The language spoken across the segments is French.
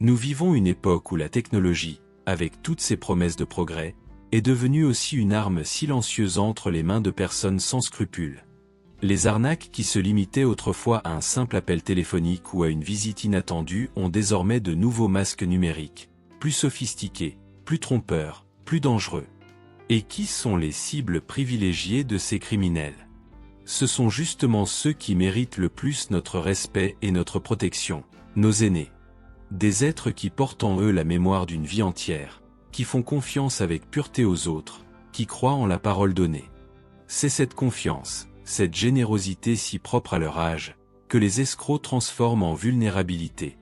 Nous vivons une époque où la technologie, avec toutes ses promesses de progrès, est devenue aussi une arme silencieuse entre les mains de personnes sans scrupules. Les arnaques qui se limitaient autrefois à un simple appel téléphonique ou à une visite inattendue ont désormais de nouveaux masques numériques, plus sophistiqués, plus trompeurs, plus dangereux. Et qui sont les cibles privilégiées de ces criminels? Ce sont justement ceux qui méritent le plus notre respect et notre protection, nos aînés. Des êtres qui portent en eux la mémoire d'une vie entière, qui font confiance avec pureté aux autres, qui croient en la parole donnée. C'est cette confiance, cette générosité si propre à leur âge, que les escrocs transforment en vulnérabilité.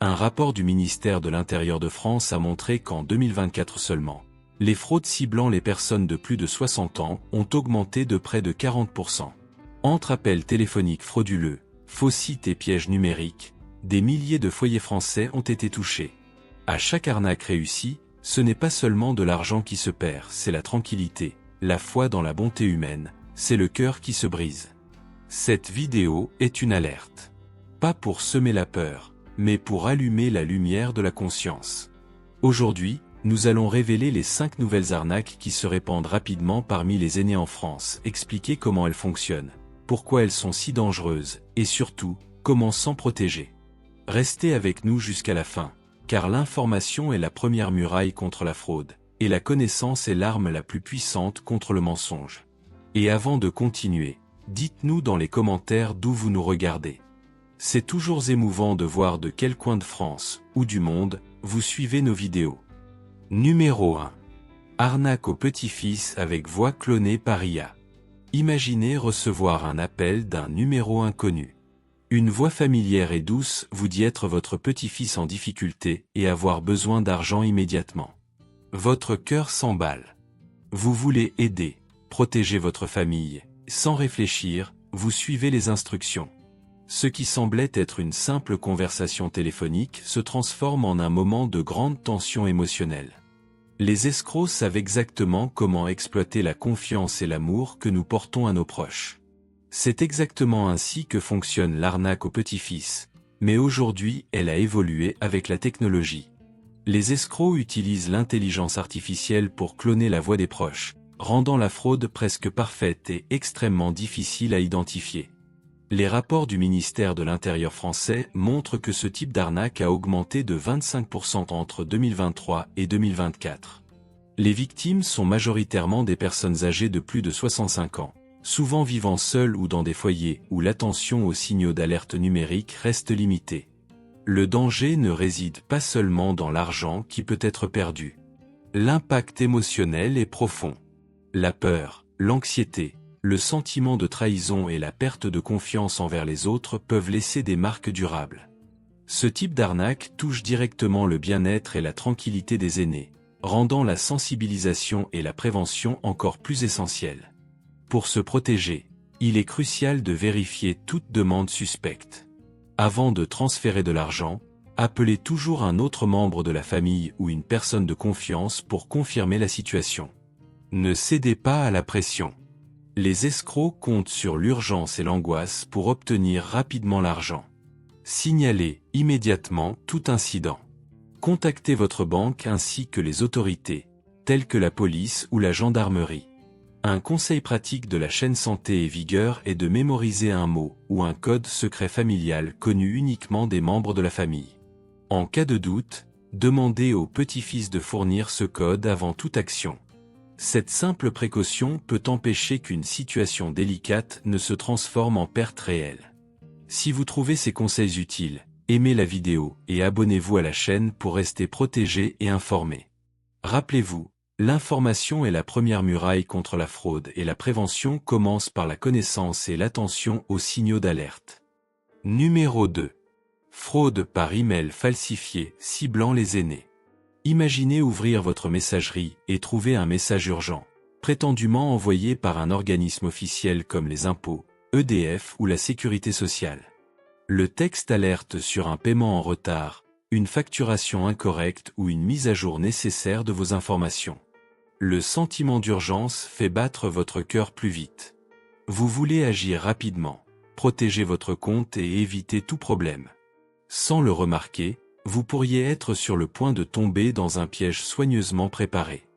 Un rapport du ministère de l'Intérieur de France a montré qu'en 2024 seulement, les fraudes ciblant les personnes de plus de 60 ans ont augmenté de près de 40%. Entre appels téléphoniques frauduleux, faux sites et pièges numériques, des milliers de foyers français ont été touchés. À chaque arnaque réussie, ce n'est pas seulement de l'argent qui se perd, c'est la tranquillité, la foi dans la bonté humaine, c'est le cœur qui se brise. Cette vidéo est une alerte. Pas pour semer la peur, mais pour allumer la lumière de la conscience. Aujourd'hui, nous allons révéler les 5 nouvelles arnaques qui se répandent rapidement parmi les aînés en France, expliquer comment elles fonctionnent, pourquoi elles sont si dangereuses, et surtout, comment s'en protéger. Restez avec nous jusqu'à la fin, car l'information est la première muraille contre la fraude, et la connaissance est l'arme la plus puissante contre le mensonge. Et avant de continuer, dites-nous dans les commentaires d'où vous nous regardez. C'est toujours émouvant de voir de quel coin de France, ou du monde, vous suivez nos vidéos. Numéro 1. Arnaque au petit-fils avec voix clonée par IA. Imaginez recevoir un appel d'un numéro inconnu. Une voix familière et douce vous dit être votre petit-fils en difficulté et avoir besoin d'argent immédiatement. Votre cœur s'emballe. Vous voulez aider, protéger votre famille. Sans réfléchir, vous suivez les instructions. Ce qui semblait être une simple conversation téléphonique se transforme en un moment de grande tension émotionnelle. Les escrocs savent exactement comment exploiter la confiance et l'amour que nous portons à nos proches. C'est exactement ainsi que fonctionne l'arnaque au petit-fils, mais aujourd'hui elle a évolué avec la technologie. Les escrocs utilisent l'intelligence artificielle pour cloner la voix des proches, rendant la fraude presque parfaite et extrêmement difficile à identifier. Les rapports du ministère de l'Intérieur français montrent que ce type d'arnaque a augmenté de 25% entre 2023 et 2024. Les victimes sont majoritairement des personnes âgées de plus de 65 ans. Souvent vivant seuls ou dans des foyers où l'attention aux signaux d'alerte numérique reste limitée. Le danger ne réside pas seulement dans l'argent qui peut être perdu. L'impact émotionnel est profond. La peur, l'anxiété, le sentiment de trahison et la perte de confiance envers les autres peuvent laisser des marques durables. Ce type d'arnaque touche directement le bien-être et la tranquillité des aînés, rendant la sensibilisation et la prévention encore plus essentielles. Pour se protéger, il est crucial de vérifier toute demande suspecte. Avant de transférer de l'argent, appelez toujours un autre membre de la famille ou une personne de confiance pour confirmer la situation. Ne cédez pas à la pression. Les escrocs comptent sur l'urgence et l'angoisse pour obtenir rapidement l'argent. Signalez immédiatement tout incident. Contactez votre banque ainsi que les autorités, telles que la police ou la gendarmerie. Un conseil pratique de la chaîne Santé et Vigueur est de mémoriser un mot ou un code secret familial connu uniquement des membres de la famille. En cas de doute, demandez au petit-fils de fournir ce code avant toute action. Cette simple précaution peut empêcher qu'une situation délicate ne se transforme en perte réelle. Si vous trouvez ces conseils utiles, aimez la vidéo et abonnez-vous à la chaîne pour rester protégé et informé. Rappelez-vous, l'information est la première muraille contre la fraude et la prévention commence par la connaissance et l'attention aux signaux d'alerte. Numéro 2. Fraude par email falsifié ciblant les aînés. Imaginez ouvrir votre messagerie et trouver un message urgent, prétendument envoyé par un organisme officiel comme les impôts, EDF ou la sécurité sociale. Le texte alerte sur un paiement en retard, une facturation incorrecte ou une mise à jour nécessaire de vos informations. Le sentiment d'urgence fait battre votre cœur plus vite. Vous voulez agir rapidement, protéger votre compte et éviter tout problème. Sans le remarquer, vous pourriez être sur le point de tomber dans un piège soigneusement préparé.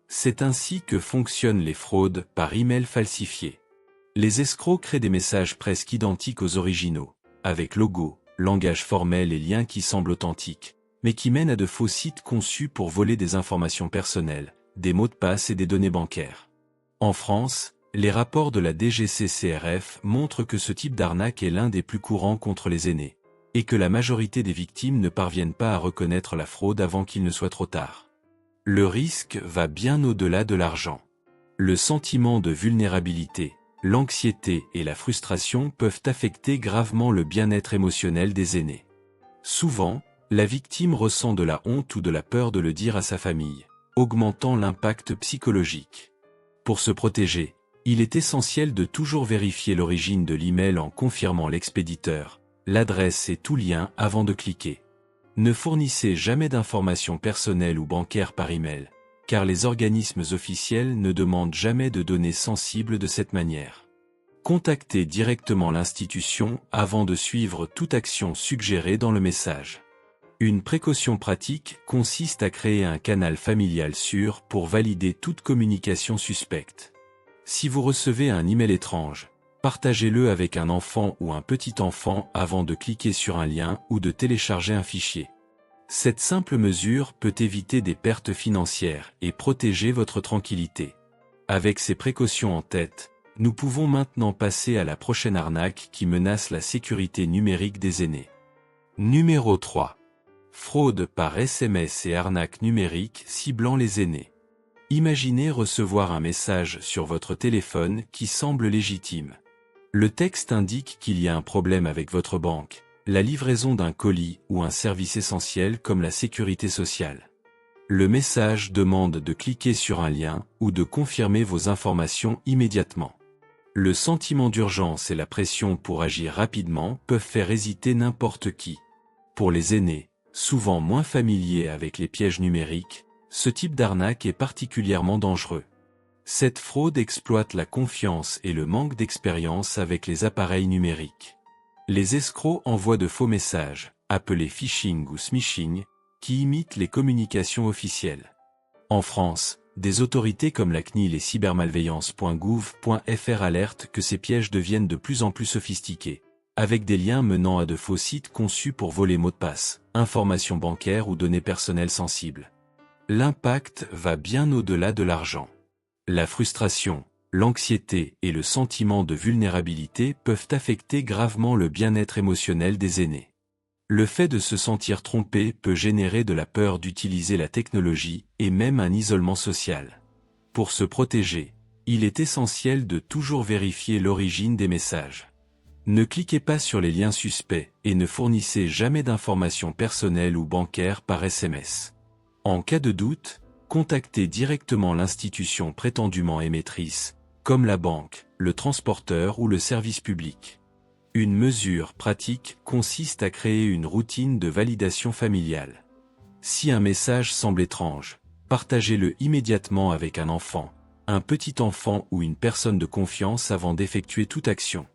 C'est ainsi que fonctionnent les fraudes par email falsifiés. Les escrocs créent des messages presque identiques aux originaux, avec logo, langage formel et liens qui semblent authentiques, mais qui mènent à de faux sites conçus pour voler des informations personnelles, des mots de passe et des données bancaires. En France, les rapports de la DGCCRF montrent que ce type d'arnaque est l'un des plus courants contre les aînés, et que la majorité des victimes ne parviennent pas à reconnaître la fraude avant qu'il ne soit trop tard. Le risque va bien au-delà de l'argent. Le sentiment de vulnérabilité, l'anxiété et la frustration peuvent affecter gravement le bien-être émotionnel des aînés. Souvent, la victime ressent de la honte ou de la peur de le dire à sa famille, augmentant l'impact psychologique. Pour se protéger, il est essentiel de toujours vérifier l'origine de l'email en confirmant l'expéditeur, l'adresse et tout lien avant de cliquer. Ne fournissez jamais d'informations personnelles ou bancaires par email, car les organismes officiels ne demandent jamais de données sensibles de cette manière. Contactez directement l'institution avant de suivre toute action suggérée dans le message. Une précaution pratique consiste à créer un canal familial sûr pour valider toute communication suspecte. Si vous recevez un email étrange, partagez-le avec un enfant ou un petit enfant avant de cliquer sur un lien ou de télécharger un fichier. Cette simple mesure peut éviter des pertes financières et protéger votre tranquillité. Avec ces précautions en tête, nous pouvons maintenant passer à la prochaine arnaque qui menace la sécurité numérique des aînés. Numéro 3. Fraude par SMS et arnaque numérique ciblant les aînés. Imaginez recevoir un message sur votre téléphone qui semble légitime. Le texte indique qu'il y a un problème avec votre banque, la livraison d'un colis ou un service essentiel comme la sécurité sociale. Le message demande de cliquer sur un lien ou de confirmer vos informations immédiatement. Le sentiment d'urgence et la pression pour agir rapidement peuvent faire hésiter n'importe qui. Pour les aînés, souvent moins familiers avec les pièges numériques, ce type d'arnaque est particulièrement dangereux. Cette fraude exploite la confiance et le manque d'expérience avec les appareils numériques. Les escrocs envoient de faux messages, appelés phishing ou smishing, qui imitent les communications officielles. En France, des autorités comme la CNIL et cybermalveillance.gouv.fr alertent que ces pièges deviennent de plus en plus sophistiqués, avec des liens menant à de faux sites conçus pour voler mots de passe, informations bancaires ou données personnelles sensibles. L'impact va bien au-delà de l'argent. La frustration, l'anxiété et le sentiment de vulnérabilité peuvent affecter gravement le bien-être émotionnel des aînés. Le fait de se sentir trompé peut générer de la peur d'utiliser la technologie et même un isolement social. Pour se protéger, il est essentiel de toujours vérifier l'origine des messages. Ne cliquez pas sur les liens suspects et ne fournissez jamais d'informations personnelles ou bancaires par SMS. En cas de doute, contactez directement l'institution prétendument émettrice, comme la banque, le transporteur ou le service public. Une mesure pratique consiste à créer une routine de validation familiale. Si un message semble étrange, partagez-le immédiatement avec un enfant, un petit enfant ou une personne de confiance avant d'effectuer toute action.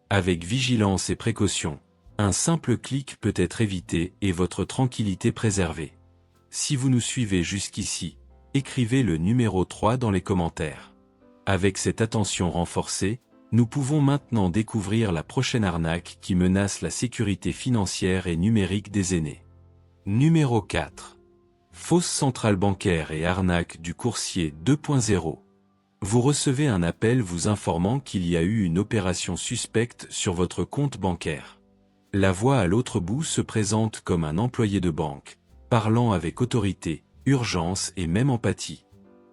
Avec vigilance et précaution, un simple clic peut être évité et votre tranquillité préservée. Si vous nous suivez jusqu'ici, écrivez le numéro 3 dans les commentaires. Avec cette attention renforcée, nous pouvons maintenant découvrir la prochaine arnaque qui menace la sécurité financière et numérique des aînés. Numéro 4. Fausse centrale bancaire et arnaque du coursier 2.0. Vous recevez un appel vous informant qu'il y a eu une opération suspecte sur votre compte bancaire. La voix à l'autre bout se présente comme un employé de banque, parlant avec autorité, urgence et même empathie.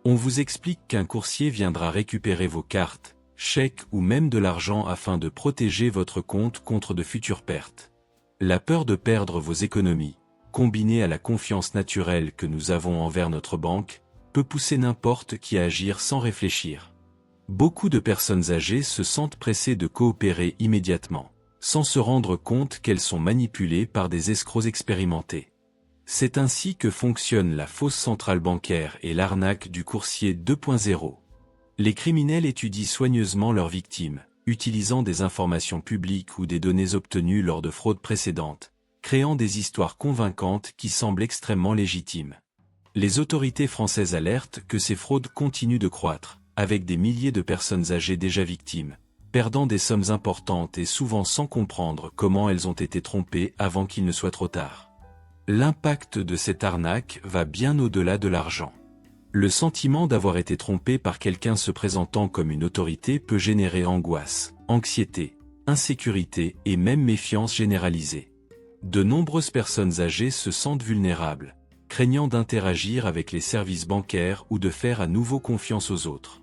On vous explique qu'un coursier viendra récupérer vos cartes, chèques ou même de l'argent afin de protéger votre compte contre de futures pertes. La peur de perdre vos économies, combinée à la confiance naturelle que nous avons envers notre banque, peut pousser n'importe qui à agir sans réfléchir. Beaucoup de personnes âgées se sentent pressées de coopérer immédiatement, sans se rendre compte qu'elles sont manipulées par des escrocs expérimentés. C'est ainsi que fonctionne la fausse centrale bancaire et l'arnaque du coursier 2.0. Les criminels étudient soigneusement leurs victimes, utilisant des informations publiques ou des données obtenues lors de fraudes précédentes, créant des histoires convaincantes qui semblent extrêmement légitimes. Les autorités françaises alertent que ces fraudes continuent de croître, avec des milliers de personnes âgées déjà victimes, perdant des sommes importantes et souvent sans comprendre comment elles ont été trompées avant qu'il ne soit trop tard. L'impact de cette arnaque va bien au-delà de l'argent. Le sentiment d'avoir été trompé par quelqu'un se présentant comme une autorité peut générer angoisse, anxiété, insécurité et même méfiance généralisée. De nombreuses personnes âgées se sentent vulnérables, craignant d'interagir avec les services bancaires ou de faire à nouveau confiance aux autres.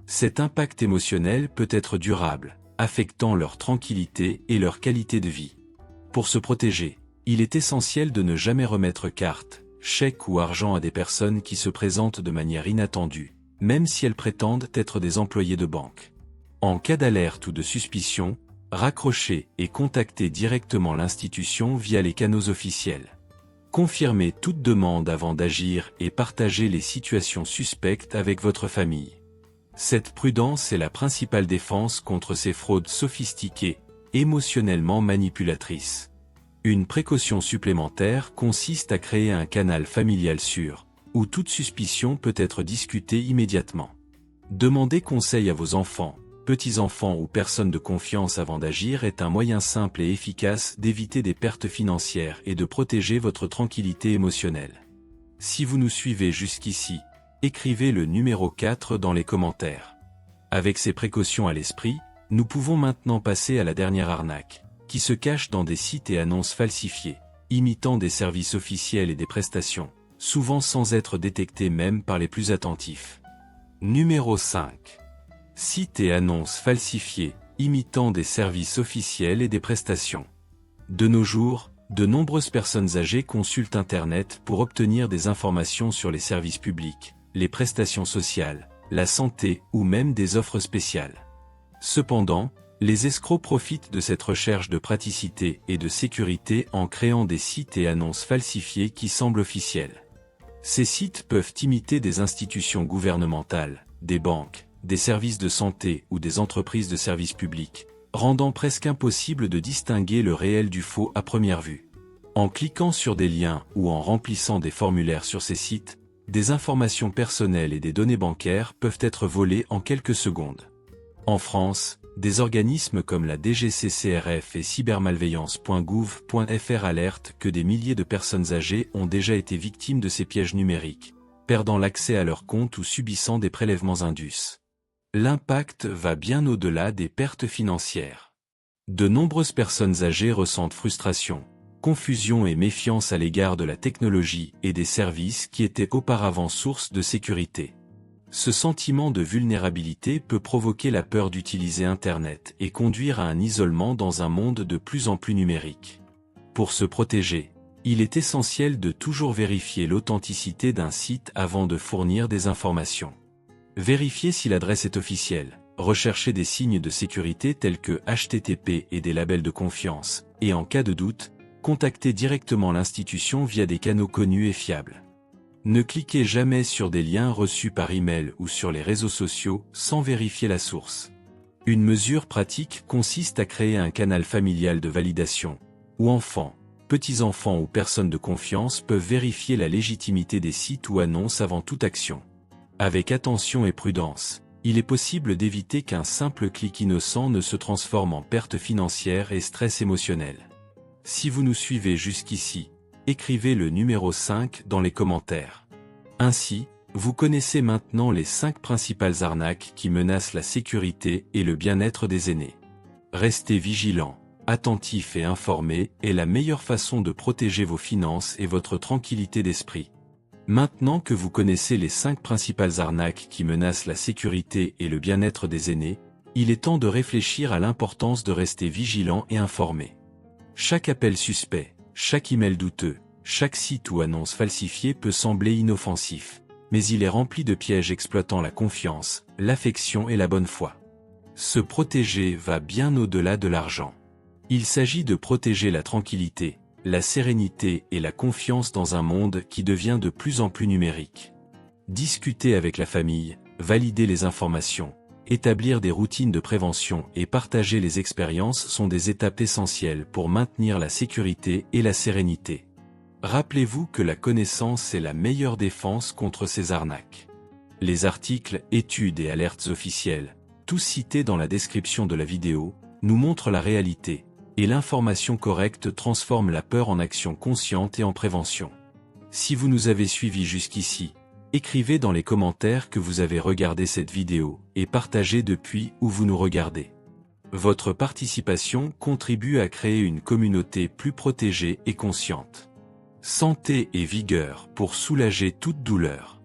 Cet impact émotionnel peut être durable, affectant leur tranquillité et leur qualité de vie. Pour se protéger, il est essentiel de ne jamais remettre carte, chèque ou argent à des personnes qui se présentent de manière inattendue, même si elles prétendent être des employés de banque. En cas d'alerte ou de suspicion, raccrochez et contactez directement l'institution via les canaux officiels. Confirmez toute demande avant d'agir et partagez les situations suspectes avec votre famille. Cette prudence est la principale défense contre ces fraudes sophistiquées, émotionnellement manipulatrices. Une précaution supplémentaire consiste à créer un canal familial sûr, où toute suspicion peut être discutée immédiatement. Demandez conseil à vos enfants, petits-enfants ou personnes de confiance avant d'agir est un moyen simple et efficace d'éviter des pertes financières et de protéger votre tranquillité émotionnelle. Si vous nous suivez jusqu'ici, écrivez le numéro 4 dans les commentaires. Avec ces précautions à l'esprit, nous pouvons maintenant passer à la dernière arnaque, qui se cache dans des sites et annonces falsifiés, imitant des services officiels et des prestations, souvent sans être détectés même par les plus attentifs. Numéro 5. Sites et annonces falsifiés, imitant des services officiels et des prestations. De nos jours, de nombreuses personnes âgées consultent Internet pour obtenir des informations sur les services publics, les prestations sociales, la santé ou même des offres spéciales. Cependant, les escrocs profitent de cette recherche de praticité et de sécurité en créant des sites et annonces falsifiés qui semblent officiels. Ces sites peuvent imiter des institutions gouvernementales, des banques, des services de santé ou des entreprises de services publics, rendant presque impossible de distinguer le réel du faux à première vue. En cliquant sur des liens ou en remplissant des formulaires sur ces sites, des informations personnelles et des données bancaires peuvent être volées en quelques secondes. En France, des organismes comme la DGCCRF et cybermalveillance.gouv.fr alertent que des milliers de personnes âgées ont déjà été victimes de ces pièges numériques, perdant l'accès à leurs comptes ou subissant des prélèvements indus. L'impact va bien au-delà des pertes financières. De nombreuses personnes âgées ressentent frustration, confusion et méfiance à l'égard de la technologie et des services qui étaient auparavant source de sécurité. Ce sentiment de vulnérabilité peut provoquer la peur d'utiliser Internet et conduire à un isolement dans un monde de plus en plus numérique. Pour se protéger, il est essentiel de toujours vérifier l'authenticité d'un site avant de fournir des informations. Vérifiez si l'adresse est officielle, recherchez des signes de sécurité tels que HTTP et des labels de confiance, et en cas de doute, contactez directement l'institution via des canaux connus et fiables. Ne cliquez jamais sur des liens reçus par email ou sur les réseaux sociaux sans vérifier la source. Une mesure pratique consiste à créer un canal familial de validation, où enfants, petits-enfants ou personnes de confiance peuvent vérifier la légitimité des sites ou annonces avant toute action. Avec attention et prudence, il est possible d'éviter qu'un simple clic innocent ne se transforme en perte financière et stress émotionnel. Si vous nous suivez jusqu'ici, écrivez le numéro 5 dans les commentaires. Ainsi, vous connaissez maintenant les 5 principales arnaques qui menacent la sécurité et le bien-être des aînés. Restez vigilants, attentifs et informés est la meilleure façon de protéger vos finances et votre tranquillité d'esprit. Maintenant que vous connaissez les 5 principales arnaques qui menacent la sécurité et le bien-être des aînés, il est temps de réfléchir à l'importance de rester vigilant et informé. Chaque appel suspect, chaque email douteux, chaque site ou annonce falsifiée peut sembler inoffensif, mais il est rempli de pièges exploitant la confiance, l'affection et la bonne foi. Se protéger va bien au-delà de l'argent. Il s'agit de protéger la tranquillité, la sérénité et la confiance dans un monde qui devient de plus en plus numérique. Discutez avec la famille, validez les informations, établir des routines de prévention et partager les expériences sont des étapes essentielles pour maintenir la sécurité et la sérénité. Rappelez-vous que la connaissance est la meilleure défense contre ces arnaques. Les articles, études et alertes officielles, tous cités dans la description de la vidéo, nous montrent la réalité, et l'information correcte transforme la peur en action consciente et en prévention. Si vous nous avez suivis jusqu'ici, écrivez dans les commentaires que vous avez regardé cette vidéo et partagez depuis où vous nous regardez. Votre participation contribue à créer une communauté plus protégée et consciente. Santé et vigueur pour soulager toute douleur.